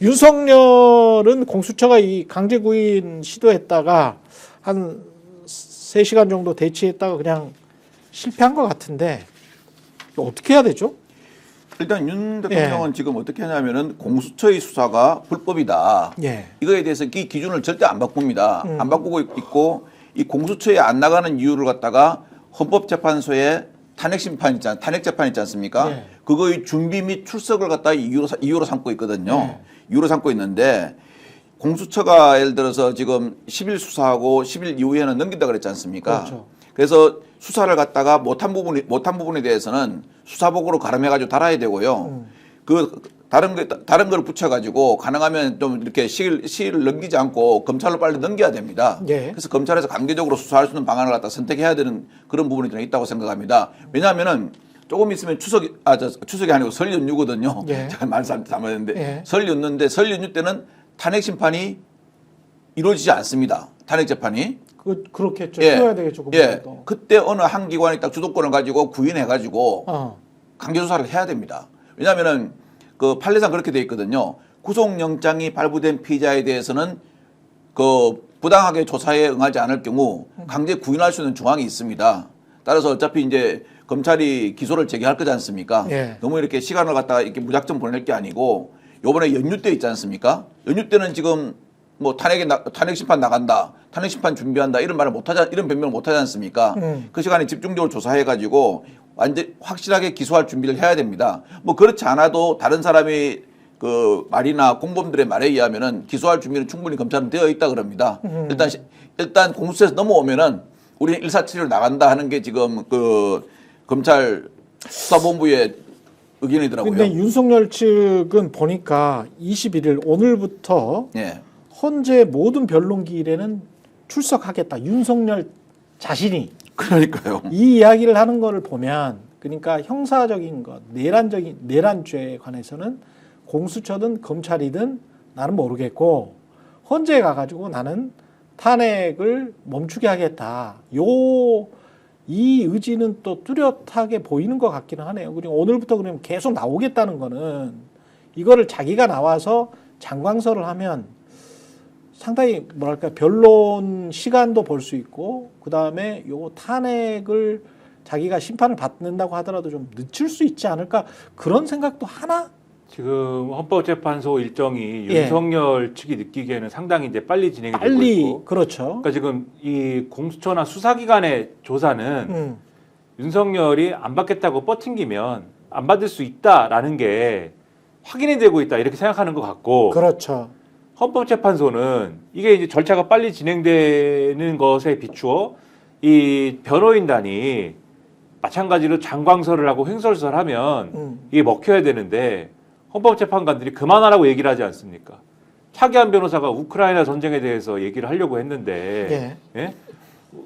윤석열은 공수처가 이 강제 구인 시도했다가 한 3시간 정도 대치했다가 그냥 실패한 것 같은데 어떻게 해야 되죠? 일단 윤 대통령은 지금 어떻게 하냐면은 공수처의 수사가 불법이다. 이거에 대해서 이 기준을 절대 안 바꿉니다. 안 바꾸고 있고 이 공수처에 안 나가는 이유를 갖다가 헌법재판소에 탄핵 재판 있지 않습니까? 그거의 준비 및 출석을 갖다 이유로 삼고 있거든요. 이유로 삼고 있는데 공수처가 예를 들어서 지금 10일 수사하고 10일 이후에는 넘긴다 그랬지 않습니까? 그렇죠. 그래서 수사를 갖다가 못한 부분에 대해서는 수사복으로 가름해가지고 달아야 되고요. 그 다른 걸 붙여가지고 가능하면 좀 이렇게 시일을 넘기지 않고 검찰로 빨리 넘겨야 됩니다. 그래서 검찰에서 강제적으로 수사할 수 있는 방안을 갖다 선택해야 되는 그런 부분이 좀 있다고 생각합니다. 왜냐하면은 조금 있으면 추석이 아니고 설 연휴거든요. 제가 말 잘못했는데 설 연휴인데 설 연휴 때는 탄핵 심판이 이루어지지 않습니다. 탄핵 재판이. 그렇겠죠. 쉬어야 되겠죠. 그때 어느 한 기관이 딱 주도권을 가지고 구인해가지고 강제 수사를 해야 됩니다. 왜냐하면은 그 판례상 그렇게 돼 있거든요. 구속영장이 발부된 피의자에 대해서는 그 부당하게 조사에 응하지 않을 경우 강제 구인할 수 있는 조항이 있습니다. 따라서 어차피 이제 검찰이 기소를 재개할 거지 않습니까? 너무 이렇게 시간을 갖다가 이렇게 무작정 보낼 게 아니고 요번에 연휴 때 있지 않습니까? 연휴 때는 지금 뭐 탄핵 심판 나간다, 탄핵 심판 준비한다 이런 변명을 못 하지 않습니까? 그 시간에 집중적으로 조사해가지고 완전 확실하게 기소할 준비를 해야 됩니다. 뭐 그렇지 않아도 다른 사람이 그 말이나 공범들의 말에 의하면은 기소할 준비는 충분히 검찰은 되어 있다 그럽니다. 일단 공수처에서 넘어오면은 우리는 일사천리로 나간다 하는 게 지금 그 검찰 수사본부의 의견이더라고요. 근데 윤석열 측은 보니까 21일 오늘부터 헌재 모든 변론기일에는 출석하겠다. 윤석열 자신이. 그러니까요. 이 이야기를 하는 거를 보면 그러니까 형사적인 것, 내란죄에 관해서는 공수처든 검찰이든 나는 모르겠고 헌재에 가가지고 나는 탄핵을 멈추게 하겠다. 이 의지는 또 뚜렷하게 보이는 것 같기는 하네요. 그리고 오늘부터 그러면 계속 나오겠다는 거는 이거를 자기가 나와서 장광설을 하면 상당히 뭐랄까 변론 시간도 볼 수 있고 그 다음에 요 탄핵을 자기가 심판을 받는다고 하더라도 좀 늦출 수 있지 않을까 그런 생각도 하나? 지금 헌법재판소 일정이 윤석열 측이 느끼기에는 상당히 이제 빨리 진행이 되고 있고, 그렇죠. 그러니까 지금 이 공수처나 수사기관의 조사는 윤석열이 안 받겠다고 버팅기면 안 받을 수 있다라는 게 확인이 되고 있다 이렇게 생각하는 것 같고, 그렇죠. 헌법재판소는 이게 이제 절차가 빨리 진행되는 것에 비추어 이 변호인단이 마찬가지로 장광설을 하고 횡설수설을 하면 이게 먹혀야 되는데 헌법재판관들이 그만하라고 얘기를 하지 않습니까? 차기한 변호사가 우크라이나 전쟁에 대해서 얘기를 하려고 했는데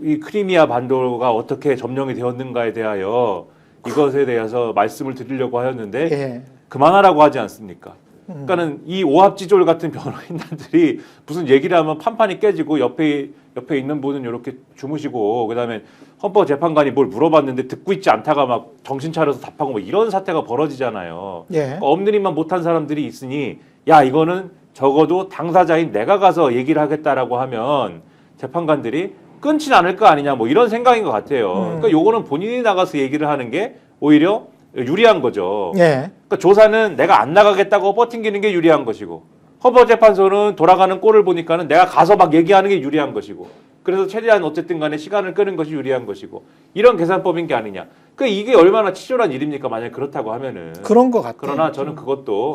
이 크리미아 반도가 어떻게 점령이 되었는가에 대하여 이것에 대해서 말씀을 드리려고 하였는데 그만하라고 하지 않습니까? 그러니까는 이 오합지졸 같은 변호인단들이 무슨 얘기를 하면 판판이 깨지고 옆에 있는 분은 이렇게 주무시고 그다음에 헌법재판관이 뭘 물어봤는데 듣고 있지 않다가 막 정신 차려서 답하고 뭐 이런 사태가 벌어지잖아요. 그러니까 엎드림만 못한 사람들이 있으니 야 이거는 적어도 당사자인 내가 가서 얘기를 하겠다라고 하면 재판관들이 끊진 않을 거 아니냐 뭐 이런 생각인 것 같아요. 그러니까 요거는 본인이 나가서 얘기를 하는 게 오히려 유리한 거죠. 그러니까 조사는 내가 안 나가겠다고 버팅기는 게 유리한 것이고 헌법재판소는 돌아가는 꼴을 보니까는 내가 가서 막 얘기하는 게 유리한 것이고 그래서 최대한 어쨌든 간에 시간을 끄는 것이 유리한 것이고 이런 계산법인 게 아니냐. 그러니까 이게 얼마나 치졸한 일입니까? 만약에 그렇다고 하면은. 그런 것 같아요. 그러나 저는 그것도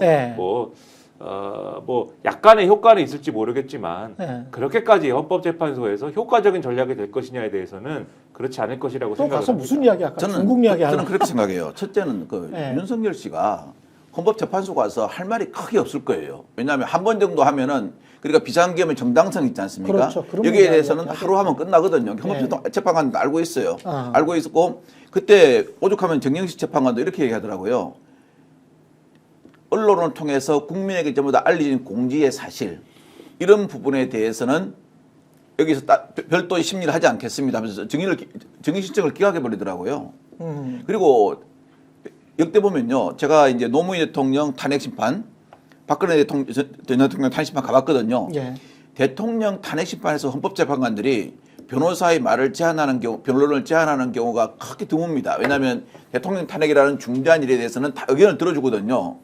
뭐 약간의 효과는 있을지 모르겠지만 그렇게까지 헌법재판소에서 효과적인 전략이 될 것이냐에 대해서는 그렇지 않을 것이라고 생각합니다. 가서 무슨 이야기 할까? 중국 이야기 할까? 저는 그렇게 생각해요. 첫째는 그 윤석열 씨가 헌법재판소 가서 할 말이 크게 없을 거예요. 왜냐하면 한 번 정도 하면은 그러니까 비상계엄의 정당성 있지 않습니까? 그렇죠. 여기에 대해서는 하루 하면 끝나거든요. 헌법재판관도 알고 있어요. 알고 있었고 그때 오죽하면 정영식 재판관도 이렇게 얘기하더라고요. 언론을 통해서 국민에게 전부 다 알려진 공지의 사실 이런 부분에 대해서는 여기서 별도의 심리를 하지 않겠습니다 하면서 증인 신청을 기각해 버리더라고요. 그리고 역대 보면요, 제가 이제 노무현 대통령 탄핵 심판, 박근혜 대통령 탄핵심판 가봤거든요. 예. 대통령 탄핵심판에서 헌법재판관들이 변호사의 말을 제한하는 경우, 변론을 제한하는 경우가 크게 드뭅니다. 왜냐하면 대통령 탄핵이라는 중대한 일에 대해서는 다 의견을 들어주거든요.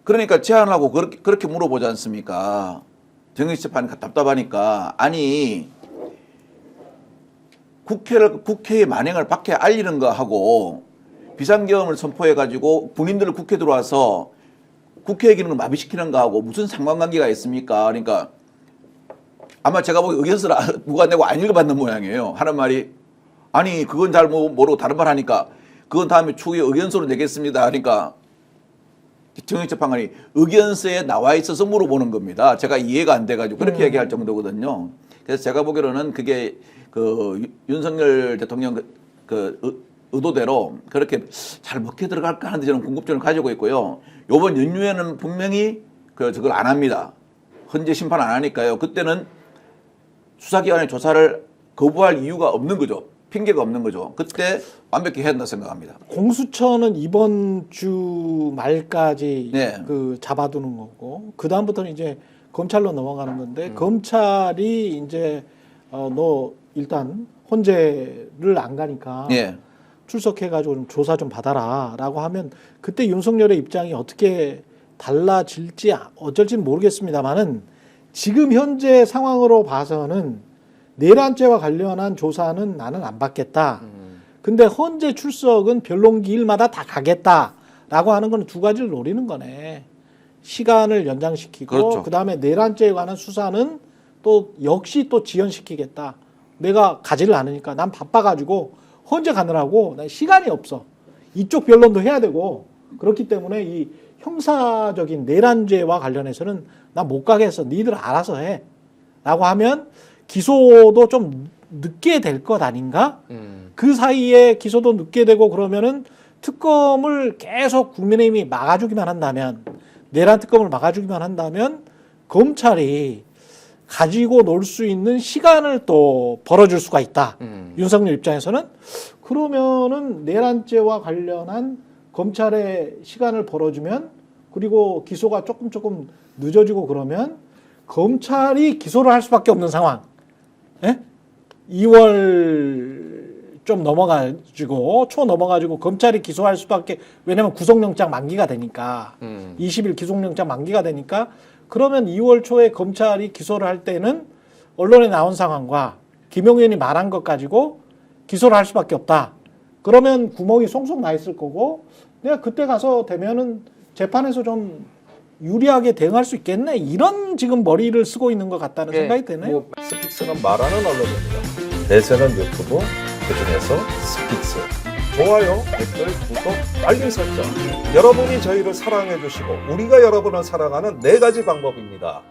그러니까 제안을 하고 그렇게 물어보지 않습니까? 정의재판이 답답하니까. 아니, 국회의 만행을 밖에 알리는 거 하고 비상계엄을 선포해가지고 군인들을 국회 들어와서 국회 기능을 마비시키는 거 하고 무슨 상관관계가 있습니까? 그러니까 아마 제가 보기 의견서를 누가 내고 안 읽어봤는 모양이에요. 하는 말이 아니 그건 잘 모르고 다른 말 하니까 그건 다음에 추후에 의견서로 내겠습니다. 그러니까 정의재판관이 의견서에 나와 있어서 물어보는 겁니다. 제가 이해가 안 돼가지고 그렇게 얘기할 정도거든요. 그래서 제가 보기로는 그게 그 윤석열 대통령 그 의도대로 그렇게 잘 먹혀 들어갈까 하는데 저는 궁금증을 가지고 있고요. 이번 연휴에는 분명히 저걸 안 합니다. 헌재 심판 안 하니까요. 그때는 수사기관의 조사를 거부할 이유가 없는 거죠. 핑계가 없는 거죠. 그때 완벽히 해야 된다고 생각합니다. 공수처는 이번 주 말까지 네. 그 잡아두는 거고 그 다음부터는 이제 검찰로 넘어가는 건데 검찰이 이제 너 일단 헌재를 안 가니까 예. 출석해가지고 좀 조사 좀 받아라라고 하면 그때 윤석열의 입장이 어떻게 달라질지 어쩔지는 모르겠습니다만은 지금 현재 상황으로 봐서는 내란죄와 관련한 조사는 나는 안 받겠다. 근데 헌재 출석은 변론기일마다 다 가겠다라고 하는 건 두 가지를 노리는 거네. 시간을 연장시키고 그렇죠. 그다음에 내란죄에 관한 수사는 또 역시 또 지연시키겠다. 내가 가지를 않으니까 난 바빠가지고 헌재 가느라고 난 시간이 없어. 이쪽 변론도 해야 되고 그렇기 때문에 이 형사적인 내란죄와 관련해서는 난 못 가겠어. 니들 알아서 해. 라고 하면 기소도 좀 늦게 될 것 아닌가? 그 사이에 기소도 늦게 되고 그러면은 특검을 계속 국민의힘이 막아주기만 한다면 내란 특검을 막아주기만 한다면 검찰이 가지고 놀 수 있는 시간을 또 벌어줄 수가 있다. 윤석열 입장에서는 그러면은 내란죄와 관련한 검찰의 시간을 벌어주면 그리고 기소가 조금 늦어지고 그러면 검찰이 기소를 할 수밖에 없는 상황. 예? 2월 좀 넘어가지고 초 넘어가지고 검찰이 기소할 수밖에 왜냐면 구속영장 만기가 되니까 20일 구속영장 만기가 되니까 그러면 2월 초에 검찰이 기소를 할 때는 언론에 나온 상황과 김용 의원이 말한 것 가지고 기소를 할 수밖에 없다. 그러면 구멍이 송송 나 있을 거고 내가 그때 가서 되면은 재판에서 좀 유리하게 대응할 수 있겠네. 이런 지금 머리를 쓰고 있는 것 같다는 생각이 드네요. 스픽스는 말하는 언론입니다. 대세는 유튜브, 그중에서 스픽스. 좋아요, 댓글, 구독, 알림 설정. 여러분이 저희를 사랑해 주시고 우리가 여러분을 사랑하는 4가지 방법입니다.